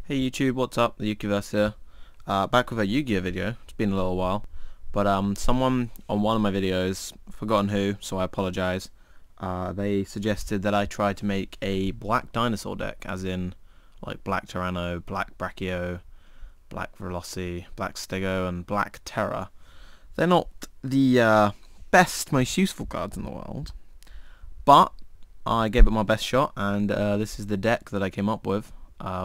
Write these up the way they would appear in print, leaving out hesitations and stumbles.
Hey YouTube, what's up? TheYukiverse here. Back with a Yu-Gi-Oh video. It's been a little while. But someone on one of my videos, forgotten who, so I apologize, they suggested that I try to make a Black Dinosaur deck, as in like Black Tyranno, Black Brachio, Black Veloci, Black Stego, and Black Terror. They're not the best, most useful cards in the world, but I gave it my best shot, and this is the deck that I came up with.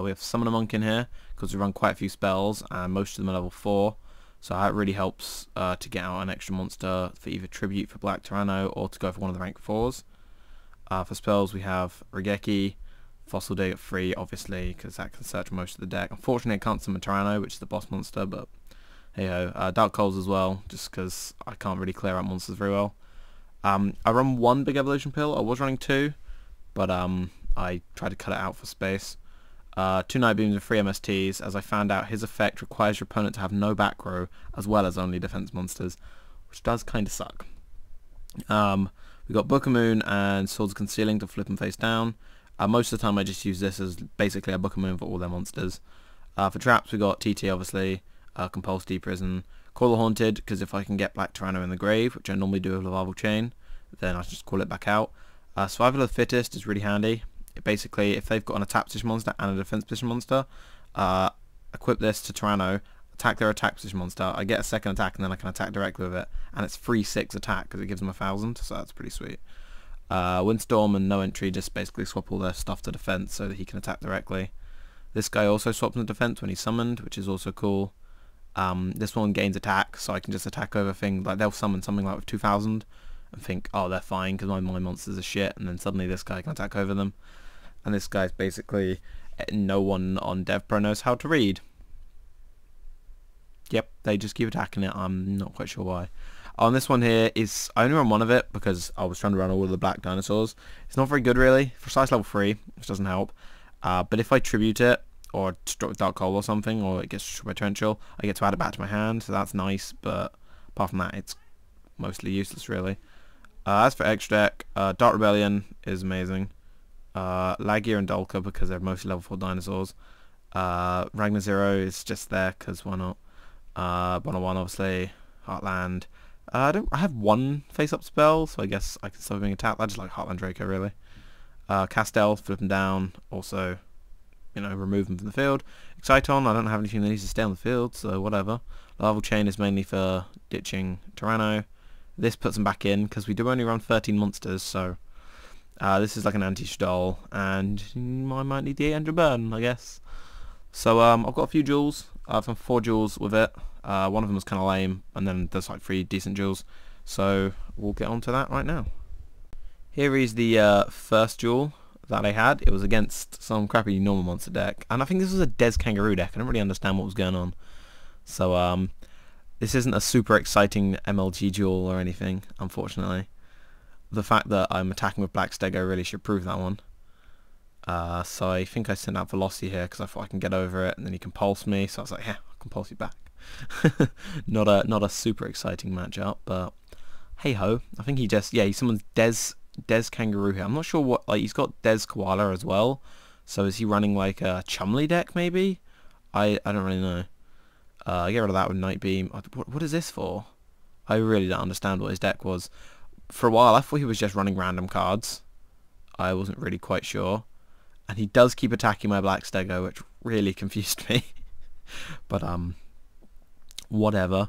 We have Summon a Monk in here because we run quite a few spells and most of them are level 4, so that really helps to get out an extra monster for either Tribute for Black Tyranno or to go for one of the rank 4s. For spells we have Regeki, Fossil Dig at 3 obviously because that can search most of the deck. Unfortunately I can't summon Tyranno, which is the boss monster, but hey ho. Dark Coals as well, just because I can't really clear out monsters very well. I run one big evolution pill. I was running 2, but I tried to cut it out for space. 2 Night Beams and 3 MSTs, as I found out his effect requires your opponent to have no back row as well as only defense monsters, which does kind of suck. We got Book of Moon and Swords of Concealing to flip them face down. Most of the time I just use this as basically a Book of Moon for all their monsters. For traps we got TT obviously, Compulse Deprison, Call the Haunted, because if I can get Black Tyranno in the grave, which I normally do with Larval Chain, then I just call it back out. Survival of the Fittest is really handy. Basically, if they've got an attack position monster and a defense position monster, equip this to Tyranno, attack their attack position monster, I get a second attack and then I can attack directly with it, and it's 3/6 attack because it gives them 1,000, so that's pretty sweet. Windstorm and No Entry just basically swap all their stuff to defense so that he can attack directly. This guy also swaps into defense when he's summoned, which is also cool. This one gains attack, so I can just attack over things, like they'll summon something like with 2,000 and think, oh, they're fine because my monsters are shit, and then suddenly this guy can attack over them. And this guy's basically no one on DevPro knows how to read. Yep, they just keep attacking it. I'm not quite sure why. On this one here is I only run one of it because I was trying to run all of the Black Dinosaurs. It's not very good really for size level 3, which doesn't help. But if I tribute it or drop with Dark Hole or something, or it gets destroyed by Torrential, I get to add it back to my hand, so that's nice. But apart from that, it's mostly useless really. As for extra deck, Dark Rebellion is amazing. Lagia and Dolka because they're mostly level 4 dinosaurs. Ragnar Zero is just there because why not. 101 obviously. Heartland. I have one face up spell, so I guess I can stop being attacked. I just like Heartland Draco really. Castel, flip them down, also, you know, remove them from the field. Exciton, I don't have anything that needs to stay on the field, so whatever. Larval Chain is mainly for ditching Tyranno. This puts them back in because we do only run 13 monsters, so this is like an anti-stall, and I might need the 800 burn, I guess. So I've got a few duels. I've done 4 duels with it. One of them was kind of lame, and then there's like 3 decent duels. So we'll get on to that right now. Here is the first duel that I had. It was against some crappy normal monster deck, and I think this was a Des Kangaroo deck. I don't really understand what was going on. So this isn't a super exciting MLG duel or anything, unfortunately. The fact that I'm attacking with Black Stego really should prove that one. So I think I sent out Veloci here because I thought I can get over it, and then he can pulse me, so I was like, yeah, I'll compulse you back. not a super exciting matchup, but hey ho. I think he summons Des Kangaroo here. I'm not sure what, like, he's got Des Koala as well, so is he running like a Chumley deck maybe? I don't really know. I get rid of that with Night Beam. What is this for? I really don't understand what his deck was. For a while I thought he was just running random cards. I wasn't really quite sure. And he does keep attacking my Black Stego, which really confused me. But whatever.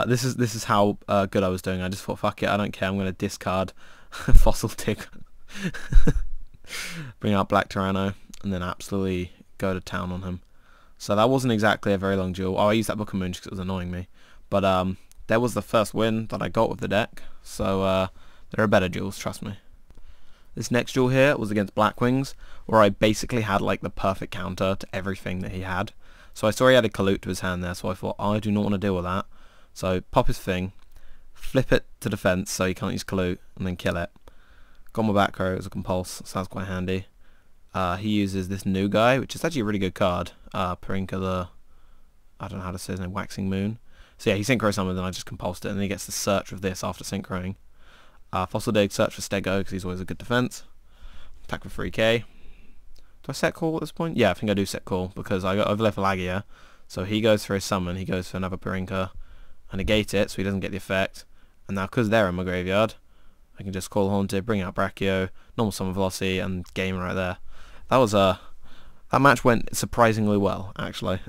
This is how good I was doing. I just thought, fuck it, I don't care, I'm gonna discard Fossil Dig. Bring out Black Tyranno and then absolutely go to town on him. So that wasn't exactly a very long duel. Oh, I used that Book of Moon just because it was annoying me. But that was the first win that I got with the deck, so there are better duels, trust me. This next duel here was against Blackwings, where I basically had like the perfect counter to everything that he had. So I saw he had a Kalute to his hand there, so I thought, I do not want to deal with that. So pop his thing, flip it to defense so he can't use Kalute, and then kill it. Got my back row as a compulse, so that's quite handy. He uses this new guy, which is actually a really good card. Parinka the, I don't know how to say his name, Waxing Moon. So yeah, he synchro summoned and I just compulsed it, and then he gets to search with this after synchroing. Fossil Dig, search for Stego because he's always a good defense. Attack for 3k. Do I set call at this point? Yeah, I think I do set call because I got overlay for Lagia. So he goes for his summon, he goes for another Parinka, and negate it so he doesn't get the effect. And now because they're in my graveyard, I can just call Haunted, bring out Brachio, normal summon velocity, and game right there. That was that match went surprisingly well, actually.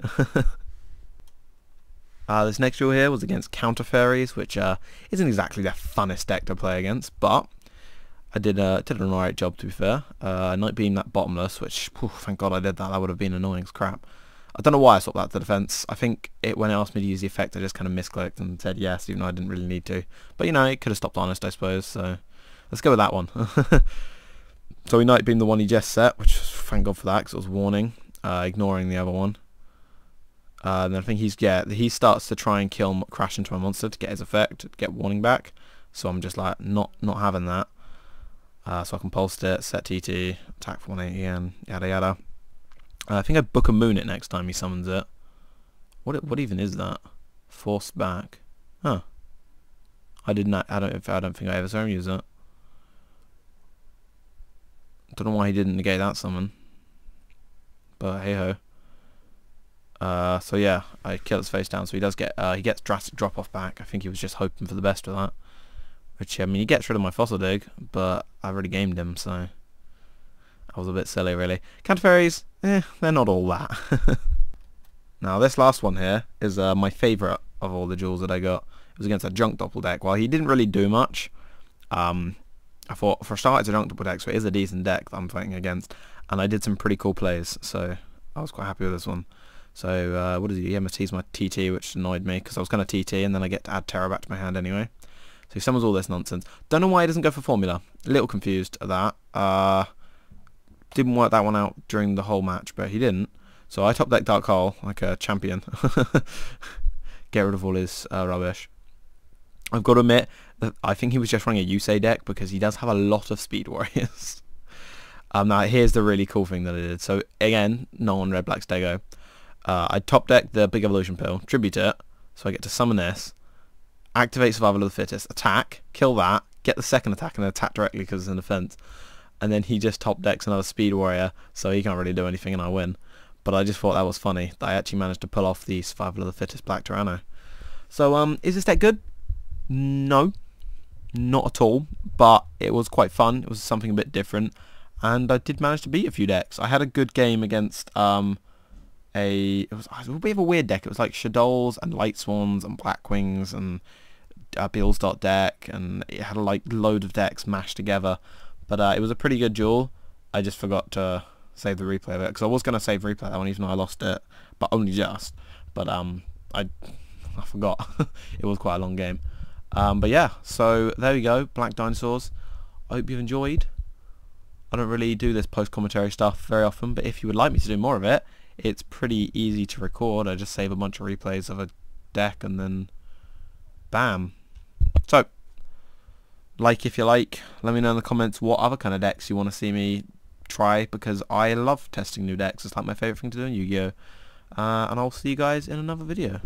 This next duel here was against Counter Fairies, which isn't exactly the funnest deck to play against, but I did an alright job, to be fair. Night Beam that Bottomless, which, thank God I did that. That would have been annoying as crap. I don't know why I swapped that to defense. I think when it asked me to use the effect, I just kind of misclicked and said yes, even though I didn't really need to. But you know, it could have stopped Honest, I suppose. So let's go with that one. So we Night Beam the one he just set, which thank God for that, because it was warning, ignoring the other one. And then I think he starts to try and crash into my monster to get his effect, to get warning back. So I'm just like not having that. So I can pulse it, set TT, attack for 180 again, yada yada. I think I book a moon it next time he summons it. What even is that? Forced back. Huh. I don't think I ever saw him use it. Don't know why he didn't negate that summon. But hey ho. So yeah, I kill his face down, so he gets drastic drop off back. I think he was just hoping for the best with that. Which, I mean, he gets rid of my Fossil Dig, but I've already gamed him, so I was a bit silly, really. Counter Fairies, they're not all that. Now, this last one here is my favourite of all the duels that I got. It was against a Junk Doppel deck. While he didn't really do much, I thought, for a start, it's a Junk Doppel deck, so it is a decent deck that I'm fighting against. And I did some pretty cool plays, so I was quite happy with this one. So, what does he do? He MST's my TT, which annoyed me, because I was going to TT, and then I get to add Terror back to my hand anyway. So he summons all this nonsense. Don't know why he doesn't go for Formula. A little confused at that. Didn't work that one out during the whole match, but he didn't. So I top deck Dark Hole like a champion. Get rid of all his rubbish. I've got to admit that I think he was just running a Yusei deck because he does have a lot of Speed Warriors. Now here's the really cool thing that I did. So again, no on Red Black Stego. I top deck the Big Evolution Pill, tribute it, so I get to summon this. Activate Survival of the Fittest, attack, kill that, get the second attack and then attack directly because it's in defense. And then he just top decks another Speed Warrior, so he can't really do anything and I win. But I just thought that was funny, that I actually managed to pull off the Survival of the Fittest Black Tyranno. So, is this deck good? No, not at all, but it was quite fun. It was something a bit different, and I did manage to beat a few decks. I had a good game against it was a bit of a weird deck. It was like Shadows and Light Swans and Blackwings and Beel's dot deck, and it had like load of decks mashed together. But it was a pretty good duel. I just forgot to save the replay of it because I was going to save replay that one even though I lost it, but only just. But I forgot. It was quite a long game. But yeah, so there we go. Black Dinosaurs. I hope you've enjoyed. I don't really do this post-commentary stuff very often, but if you would like me to do more of it, it's pretty easy to record. I just save a bunch of replays of a deck and then bam. So, like if you like, let me know in the comments what other kind of decks you want to see me try, because I love testing new decks. It's like my favourite thing to do in Yu-Gi-Oh! And I'll see you guys in another video.